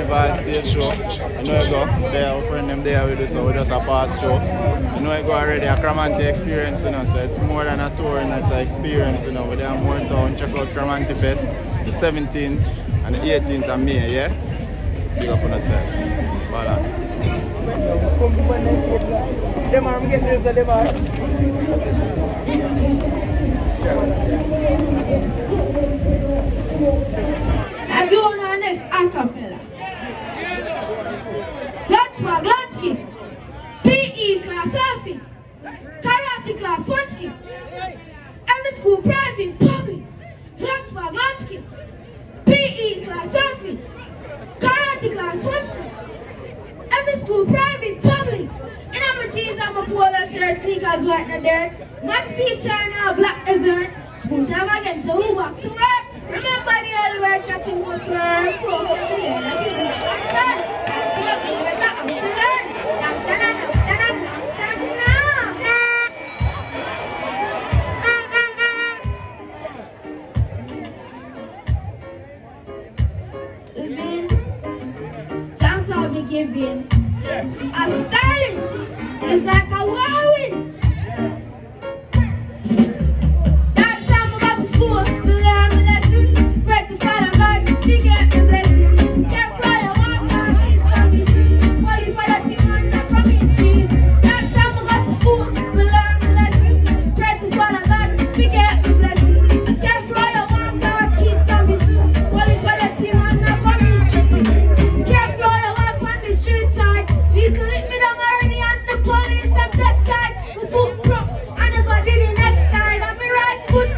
Marie Vaz stage show. You know you go there, our friend them there with us, so we just a pass through. You know you go already a Cramanti experience, you know, so it's more than a tour, and it's an experience, you know. We're there more in town, check out Cramanti Fest, the 17th and the 18th of May, yeah? Big up on yourself. Balance. Them are getting this, them are. And go on our next acapella. Lunchbag, lunch kit, PE class surfing, karate class punch kit, every school private, public, lunchbag, lunch kit, PE class surfing, karate class punch kit, every school private, public. And I'm a jeans, I'm a polo shirt, sneakers white and dirt, maths teacher and a black dessert, school time again, so who back to work? Remember the early word catching was learn, program the year, that is my concern. Can't tell me better how to learn. Living, thanks I'll be giving. A styling is like a whirlwind. School, we learn a lesson. Pray to Father God, we get the blessing. Can't fly a walk, can't eat from the sea. Only for the team and not promise cheese. That time we go to school, we learn a lesson. Pray to Father God, we get the blessing. Can't fly a walk, can't eat from the sea. Only for the team and not promise cheese. Can't fly a walk on the street side. We clip me down already and the police them that side. My foot broke, I never did the next side. On my right foot.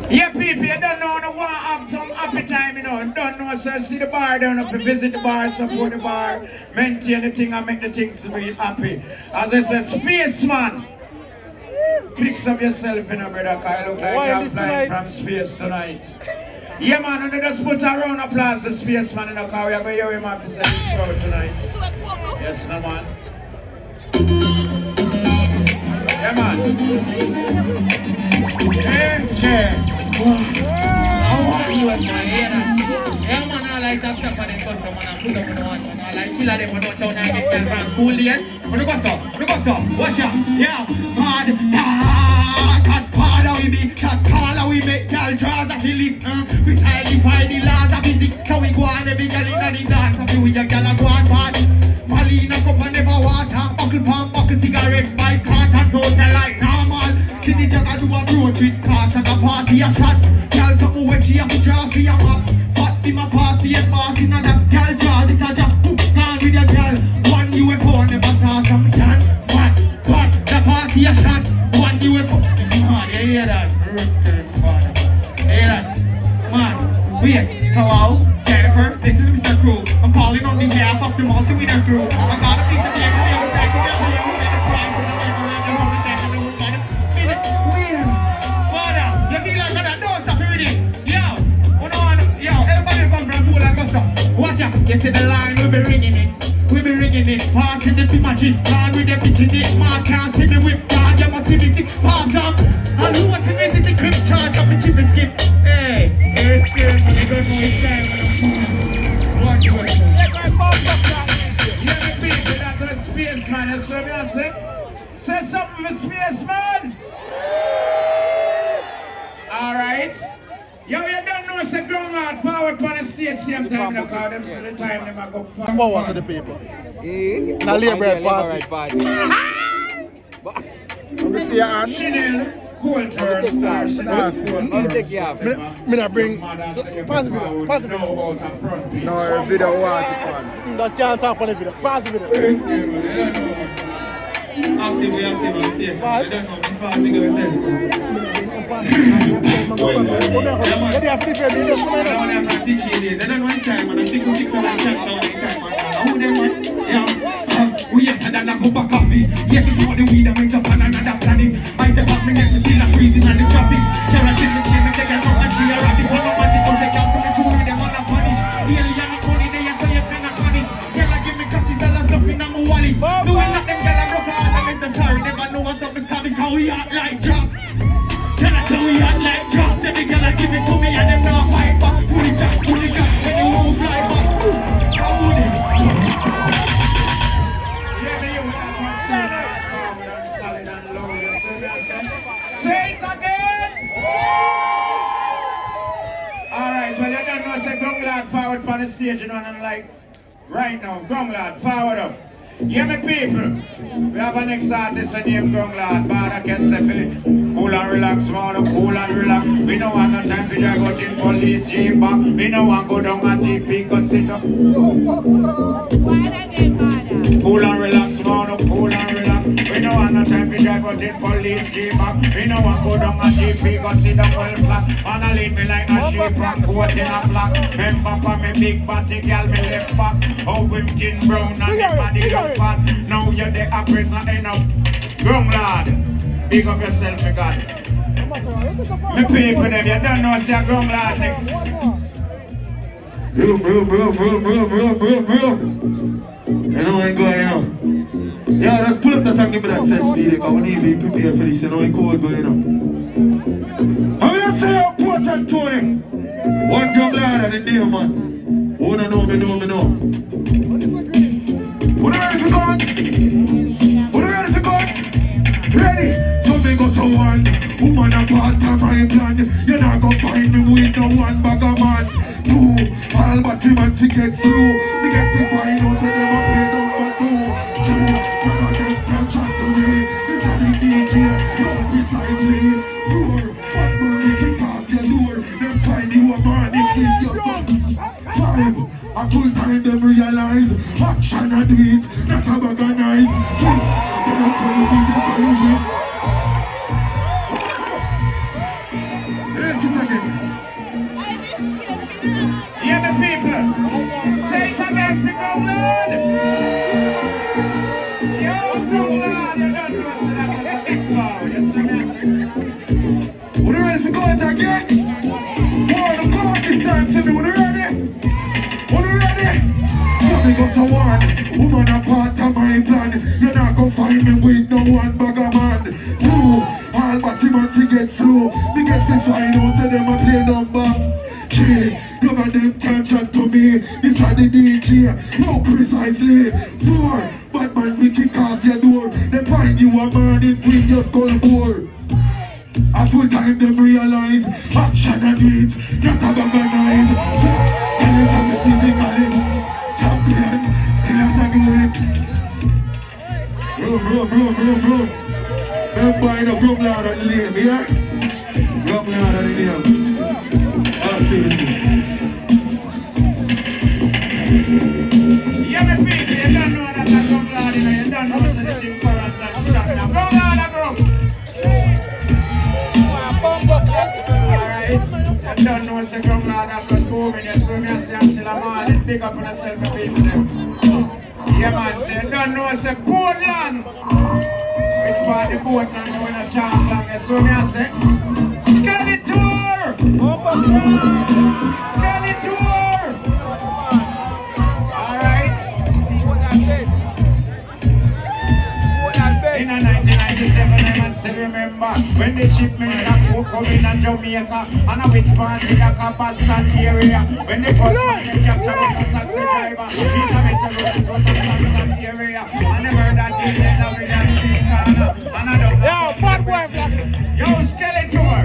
Yeah, people, you don't know no want have some happy time, you know. Don't know, so see the bar, don't have to visit the bar, support the bar, maintain the thing and make the things real happy. As I said, spaceman, fix up yourself, you know, brother, because you look like you're flying from space tonight. Yeah, man, we just put a round of applause to spaceman, you know, because we are going to hear him happy say he's proud tonight. Yes, no, man. Yeah, man. Yeah. I want you as my hair. Yeah, man, I like that stuff and then go some man and put up in the one. I like killer them, but don't sound like it can from school days. When you go so, watch out. Yeah, hard. Cat father we be, cat caller we make, girl draws a belief. We signify the laws of physics. So we go on every girl in the dance. So we with your girl go on bad. Malina cup and never water. Buckle palm, buckle cigarettes, by carton, so they like normal. See the jagger do a road with caution, a party a shot. Girl something wet, she have to draw for your map. Fat be my pass, the S-pass in a that. Girl draws it a jump, poop, gone with your girl. One UFO never saw some can. One, the party a shot. One UFO. Man, you hear that? You hear that? Man, wait, hello, Jennifer, this is Mr. Crew. I'm calling on behalf of the multi-winner crew. I got a piece of paper, we have a prize, we have a prize, and you feel like that? Don't stop reading. Yo, everybody come from pool and go stop. Watch out, you see the line, we'll be ringing it. We'll be ringing it. Passing the magic, gone with the bitch in it. Man can't see me whip, God, you must see me sick. Palms up, and who wants to visit the crib? Charge up and chip and skip. Hey, here's scared, but you don't know his time. Watch it. Yeah, me people, that's a spaceman, you see what I say? Say something for spaceman. Alright. Yo, you don't know, say going out forward on the stage same time, you call them, so the time them go forward. Power to the people. Now, Labor Party. Chanel, cool turn star, Chanel, cool turn. Me not bring. Pass the video. Pass the video. No, video one. That can't talk on the video. Pass the video. Active on stage. I don't know, Miss Fast, you go yourself. They have different videos. I don't have to teach you this. I don't know what time, and I think we 6 hours chance all the time. Who them, man? Yeah. We have another cup of coffee. Yes, it's all the weed that makes up on another planet. I step up, my neck is still a freezing on the tropics. Keratin, the chain, I take a look and see a rabbit. One of my chicks, they can't see the truth, they want to punish. The alien, the money, they are so you cannot manage. Girl, I give me catches, that's stuff in my wallet. we act like drops. Tell us how we act like drops. Every girl I give it to me and them now fight back. Pull it up when you move like back. How would it? Yeah, me you have one school that's forward and solid and low. You see me I say? Say it again! Alright, well you don't know say Gung Lad forward on the stage, you know, and I'm like, right now, Gung Lad, forward up. Yeah, me people, we have a next artist named Gung Lad, but I can say cool and relax, man, cool and relax. We don't want no time to drive out in police jeep back. We don't want to go down and TP, cause sit up. Cool and relax, man, cool and relax. We don't want no time to drive out in police jeep back. We don't want to go down and TP, cause sit up well flat. And I lead me like no sheep and goat in a flock. Remember for me big body girl, me left back. Oh, with skin brown and the body look fat. Now you're the oppressor end up. Gung Lad, big up yourself, me God. Me people, them, you don't know, see a Gung Lad next. Bro. You know I go, you know. Yeah, just pull up that and give me that set speed, because we need to be prepared for this, you know, I go, you know. How you say you're important, Tony? One Gung Lad and the day, man. Oh, no, me know. Who ready for God? Who ready for God? Ready? So me go to one. Woman a part of my plan. You're not gonna find me with no one bag of man. Two, all but him and to get through. Me get to find out that them a play number two. Two, none of them can chat to me. This is the DJ, you're precisely. Four, one money kick off your door. Them find you a man, they kill your son. Five, a full time them realize action and do it, not a bag of knife. Six, they don't tell you this is collusion. Let's it again. Yeah, the people, say it again for Gung Lad. Yo, Gung Lad, you don't know so that was a big forward, you see me I say? Would you ready to go it again? More to come this time to me, would you ready? Would you ready? So me go to one, woman a part of my plan. You're not gonna find me with no one bag of man. Two, all but him and to get through. Me get to find out that them a play number. Three, none of them can chat to me. This is the DJ, no precisely. Four, bad man we kick off your door. They find you a man in green your skull board. A full time them realize action and do it, not a bag of knife. Elizabeth physically champion, Elizabeth. Bro. Them boy no Gung Lad on the lane, here. Gung Lad on the lane. Activity. Yeah, me people, you don't know that a Gung Lad, you don't know so this is current and shot now. Gung Lad a group. Alright, you don't know so Gung Lad a cut booming, you see me I say until I'm all it big up on yourself, me people them. Yeah man, so you don't know so Portland. It's for the Portland, you wanna jump long, you see me I say? Skeletor! Skeletor! Alright. In 1997, I must still remember when the shipment of come in Jamaica and a witch party in the Boston area. When the first one they captured the taxi driver in a metro road to the Samson area. And the murder deal in the William Street corner. And I don't know. Yo, bad boy vloggers. Yo, Skeletor.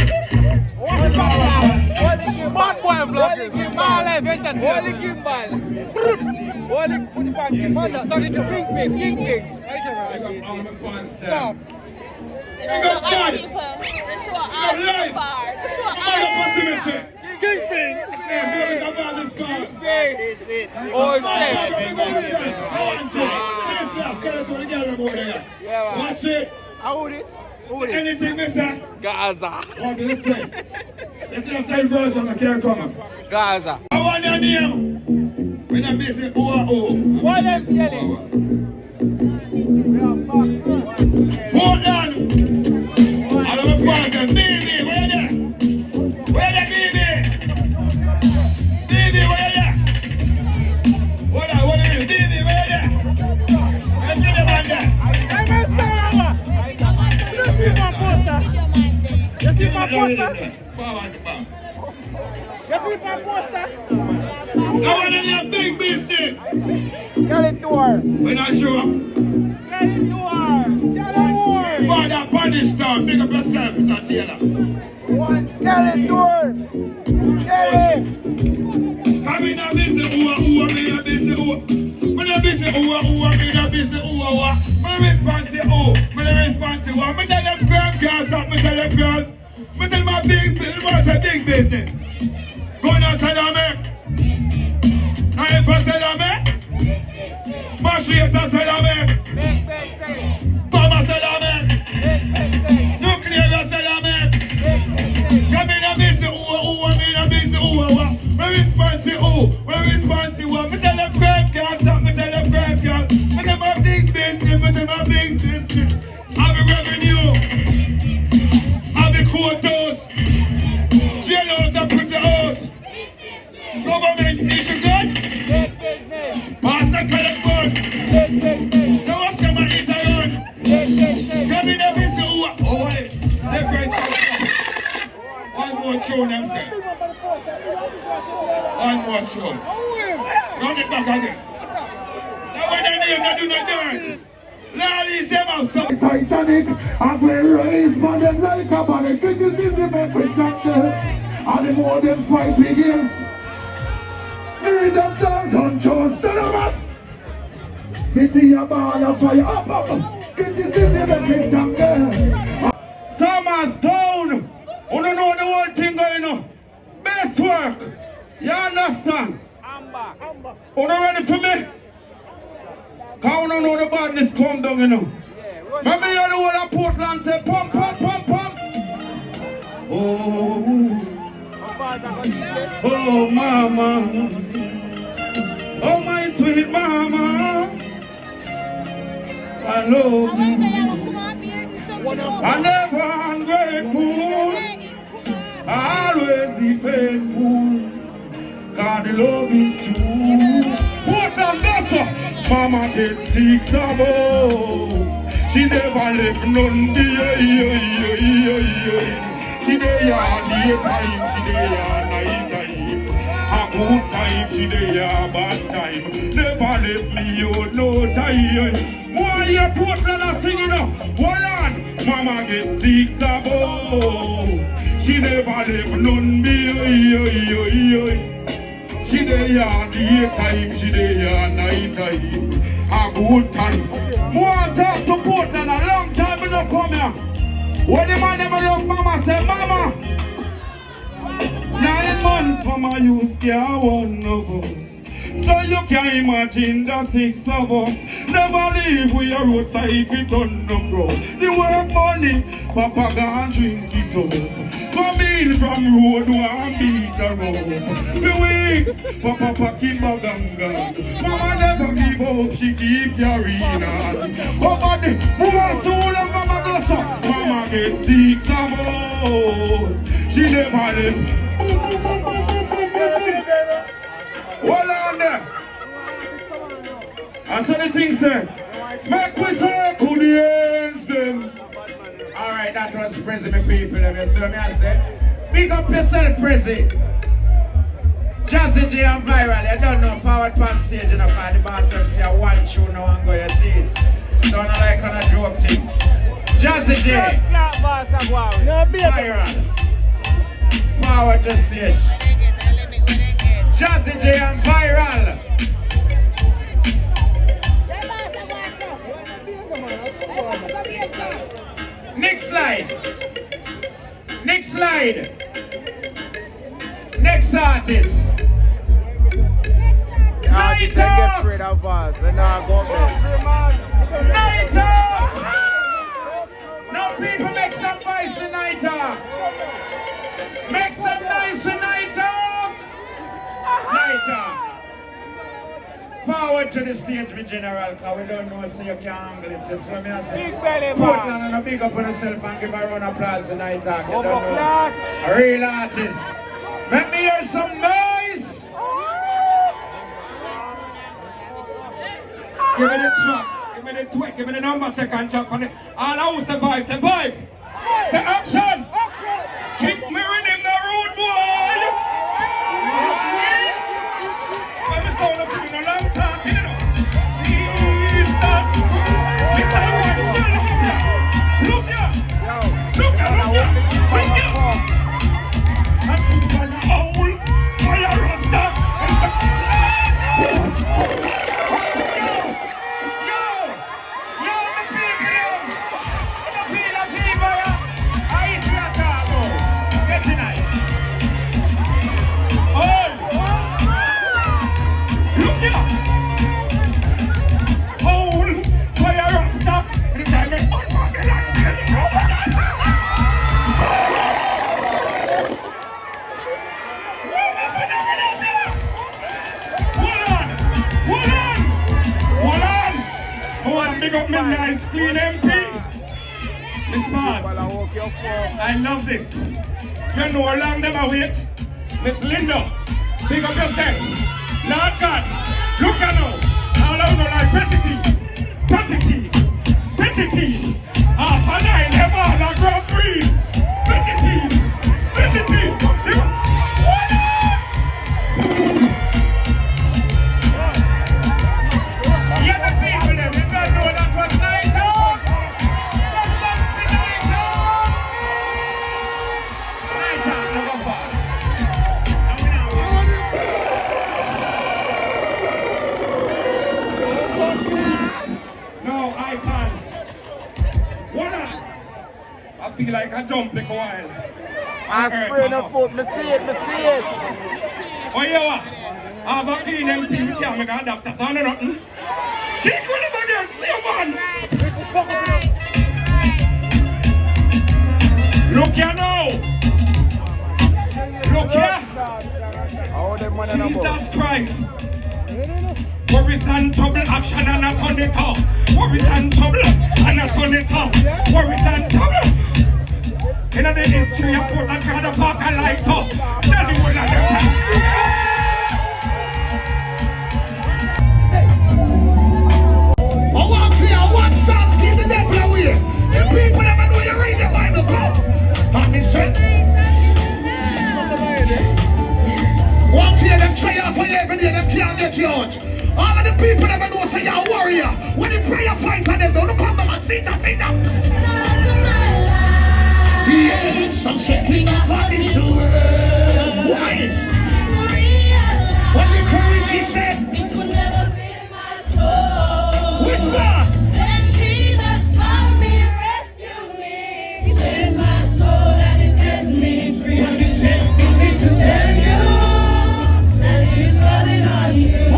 Bad boy vloggers. All life entertainment. Holy put it back. Kingpin. Stop. They show other people. They show all the bar. They show all the Kingpin. Watch it. How this? Anything missing? Gaza. Okay, listen. This is the same version I can't come. Gaza. I want your name. When I'm busy, What is your name? Portland. I don't want them. Baby, where you there? Where you baby? Baby, where you there? What are you? Baby, where you there? Where's the man there? I'm a star. poster? Forward the back. You see my poster? I want to do a big business. Get it to her. We're not sure. Get it to her. Get it to her. Father, punish down. Big up yourself, Mr. Taylor. Get it to her. Get it. Come in a busy, ooh, me a busy, ooh. Me a busy, ooh, me a busy, ooh. Me responsive, ooh. Me responsive, ooh. Me tell them girls, stop. Me tell them girls. Me tell my big business, a big business. Go down Salame. Now if I Salame, Mashita Salame, Baba Salame, Nuclear Salame. Come in a busy, ooh, me a busy, ooh. Me responsive, ooh. Me responsive, ooh. Me tell them girls, stop. Me tell them girls. Me tell my big business. Me tell my big business. Have a revenue. Have the quotas. Jailhouse and prison house. Government issue gun. Master telephone. The what's come and eat around. Come in a busy oh wait. Different. One more tune them say. One more tune. Run it back again. Now when they name, they do not dance. Lally say my Titanic, and we raise man them like a bonnet. Criticism make we stop there. And the more them fight begins, hear them songs on Jones, turn them up. Me see a ball of fire, up. Criticism make we stop there. Summer's down. You don't know the whole thing going on. Best work. You understand? You not ready for me? Cause you don't know the badness come down, you know. Remember you the whole of Portland say pump, pump, pump, pump. Oh. Oh, mama. Oh, my sweet mama. I love you. I never ungrateful. I always be faithful. God, the love is true. Portland, that's mama get 6 of us. She never left none. She dey a daytime, she dey a night time. A good time, she dey a bad time. Never left me out no time. Why you Portland a singing up? Hold on, mama get 6 of us. She never left none be. She dey a daytime, she dey a night time. A good time. More talk to Portland a long time, we no come here. When the man never love mama, say mama 9 months mama you scare one of us. So you can imagine the 6 of us. Never leave we a roadside if it on the road. The work money, papa gone drink it up. Come in from road one beat a road. For weeks, papa packing bag and gun. Mama never give up, she keep carrying on. Over the more soul of mama goes up. Mama get 6 of us. She never left. Hold on there. I saw the thing say, make we say to the ends them. Alright, that was President people. Let me see what I say. Big up yourself, President. Jazzy J and Viral. You don't know forward past stage, you know, because the boss them say one tune now and go, you see it. Don't know like on a joke thing. Jazzy J. Viral. Forward to stage. Jazzy J and Viral. Next slide. Next slide. Next artist. Night Talk. Night Talk. Now people make some noise in Night Talk. Make some noise in Night Talk. Night Talk. Forward to the stage, my general, because we don't know so you can handle it. Just let me say, Portland and a big up on yourself and give a round of applause for Night Talk. You don't know. A real artist. Let me hear some noise. Give me the track, give me the tweak, give me the number second track on it. All I will survive, survive. Say action. Kick me in him the road, boy. I'm a sound of him in a long time, you know. Jesus. Listen, look here. Look here. And you can owl, fire rasta. Big up my nice clean MP. Miss Vaz, I love this. You know how long them I wait. Miss Linda, big up yourself. Lord God, look at now. All I know like petty. Half a nine, them all a Grand Prix. Petty. I feel like I jump like a while. I spray the foot, me see it. Oh yeah, I have a clean MP, we can't make a doctor sound or nothing. Kick with him again, see you man! Look here now! Look here! Jesus Christ! Worries and trouble, action and a turn it off. Worries and trouble, and a turn it off. Worries and trouble. In the history of put that kind of park and light up. Tell the world that I want to hear one sound, keep the devil away. The people never know you read the Bible, God. And he said, want to hear them try out for you every day, them can't get you out. All of the people never know say you're a warrior. When you pray, you fight for them, don't come and sit down. Yes, I'm setting up on the shore. Why? When the courage he said, it could never be my soul. Whisper. Then Jesus found me, rescued me, saved my soul and he set me free. When he set me free to tell you that he's running on you.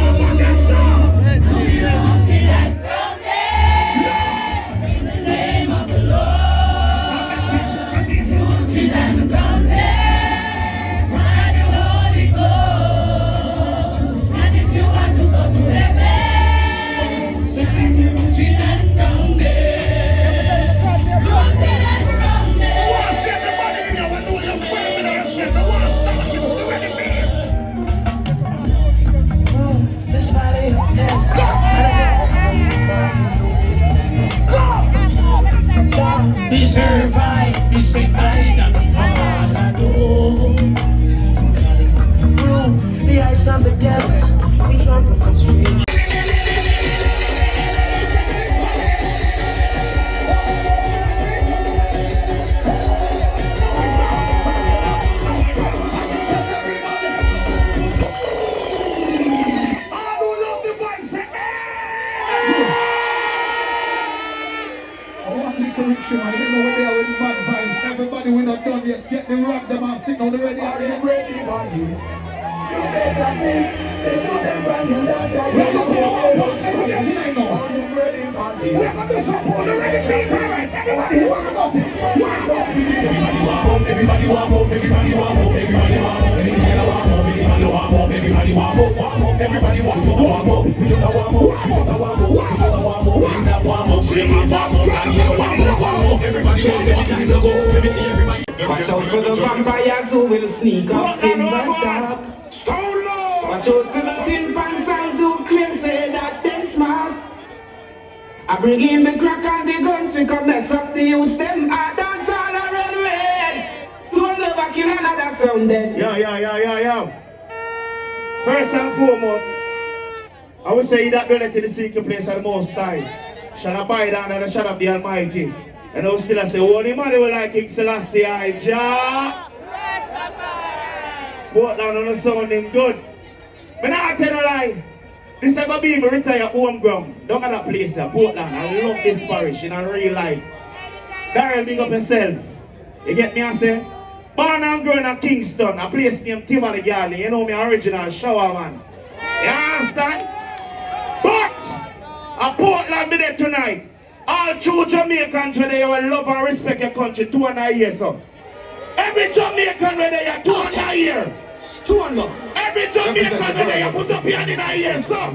Be survived, be saved by and all I do. Through the eyes of the depths, we trample frustration. Everybody we not done yet, get the rock them and sit on the ready. Are you ready for this? You better think, they do them brand new that we're going to tonight now. Are you ready for this? We're going to support the ready people, right? Everybody walk up. Everybody walk up, everybody walk up, everybody walk up, everybody walk up, everybody walk up, everybody walk up, everybody walk up, walk up, we just walk up, we just walk up, we just walk up, we just walk up, everybody walk up, Watch out for the vampires who will sneak up in the dark. Watch out for the tin pan signs who claim say that them smart. I bring in the crack and the guns, we come mess up the youths, them dance all around red. Stone love kill another sound then. Yeah. First and foremost, I would say that dwelleth in the secret place of the Most High shall abide under the shadow of the Almighty. And I will still say, only man will like King Selassie, Jah. Portland on the sound him good. But now I tell you lie. This is going to be my retired home ground. Don't have that place there, Portland. I love this parish in a real life. Darrell, big up yourself. You get me I say? Born and grown in Kingston, a place named Tivoli Garden. You know me original shower man. You understand? But a Portland be there tonight. All true Jamaicans where they will love and respect your country 200 years so. Every Jamaican where they are 200 years. Every Jamaican where they are put up here in a year so.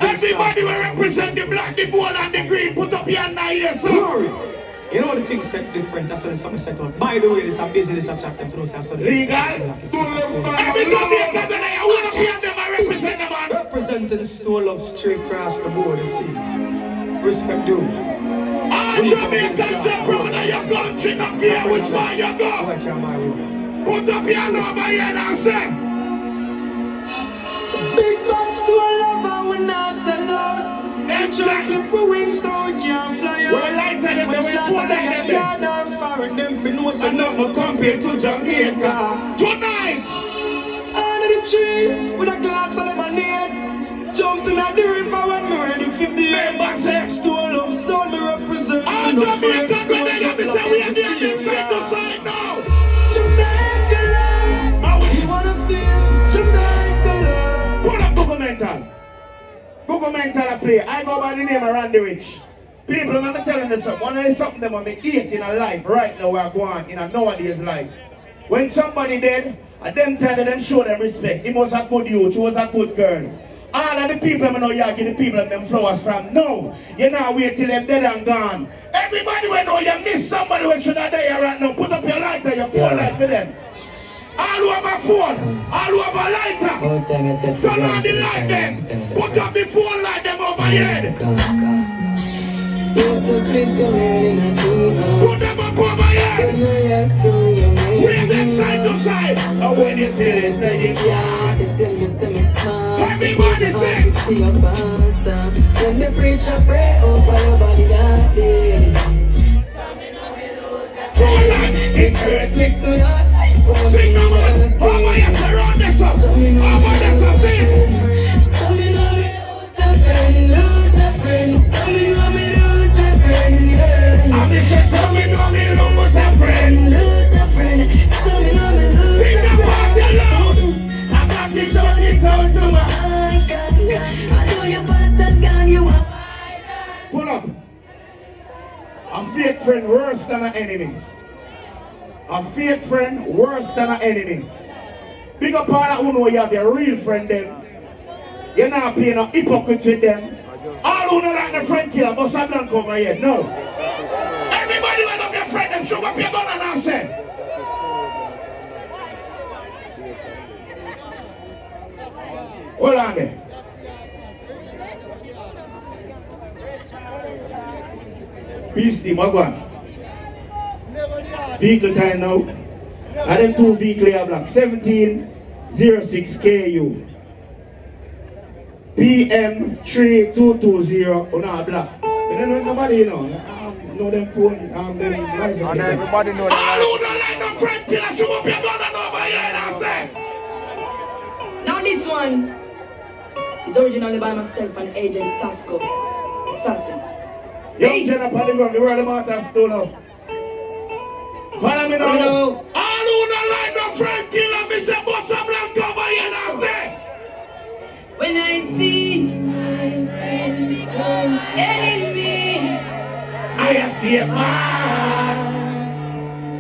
Everybody will represent the black, the gold and the green put up here in a year so. You know the things set different, that's how something set up. By the way, this is a business of chat them for those legal? Every Jamaican where they are want to hear them and represent them man. Representing stole up straight across the border seas. Respect you. All Jamaicans say, brother, your country not care which way you go. I can't marry you. Put up your number here and say. Big bucks to a lover when I sell out. Them try clip a wings so we can't fly out. We're lighter than when the way them yard are foreign, them fi know say nothing compared to Jamaica. Tonight! Under the tree with a glass of lemonade. Jumping at the river when me ready for beer. Stole up son me represent. All Jamaicans when they have to say we are there side to side now. Jamaica love. You wanna feel Jamaica love. Pull up Governmental. Governmental play. I go by the name of Randy Rich. People, I'm telling you something. One of the something that I eat in a life right now we're going in a nowadays life. When somebody dead, at them time them show them respect. He was a good youth, she was a good girl. All of the people I know you give the people them flowers from. No, you now wait till them dead and gone. Everybody will know you miss somebody who should have died right now. Put up your lighter, your phone light for them. All over phone, all over lighter. Turn on the light them. Put up the phone light them over head. Put them up over head. Wave them side to side. And when you tell it, say you can't. Everybody say. When the preacher pray over your body that day. It's hurt mix with your life for me. Over here, surround this up. Over this up, sing. Some me know me lose a friend. Some me know me lose a friend. I mean, say, some me know me lose a friend. Lose a friend. Some me know me lose a friend. Sing the party loud. I got this on it out to my. I know your boss and gone, you are. Pull up. A fake friend worse than an enemy. A fake friend worse than an enemy. Big up all who know you have your real friend them. You're not playing a hypocrite with them. All who know like the friend killer, but some don't cover here. No. Everybody will look your friend them, show up your gun and I'll say. Hold on there. Peace team, what one? Vehicle time now. And them two vehicle are black. 1706 KU. PM3220 on our black. You don't know nobody, you know. Know them phone, them license. And everybody know that. All who don't like no friend killer, show up your gun and over here and say. Now this one is originally by myself and Agent Sasko. Assassin. Young Jen up on the ground, the world about us stole up. Follow me now. All who don't like no friend killer, me say, Bossa Blanca over here and say. When I see my friends turn enemy, I see a man,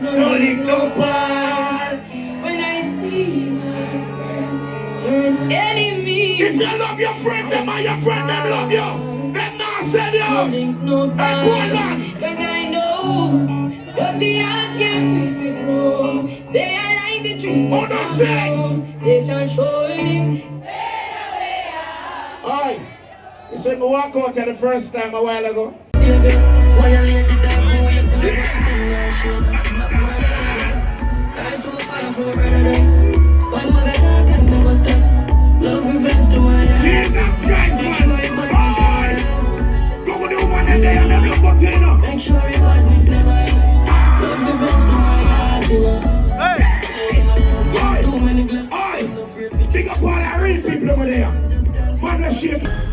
no link, no bar. when I see my friends turn enemy, If you love your friend, them and your friend, them love you. Them not sell no you. link, no Hey, Portland. cause I know that the heart can't sweep it wrong. They are like the trees Oh, no, say. they shall surely. Aye. You said me walk out here the first time a while ago. for my brother them. One mother talk and never stop. Love revenge to my heart. Jesus Christ, man. Look at the woman in there and them look up to you. Make sure your badness never end. Love revenge to my heart, you know. Hey! Too many glasses. Big up all the real people over there. From the shit.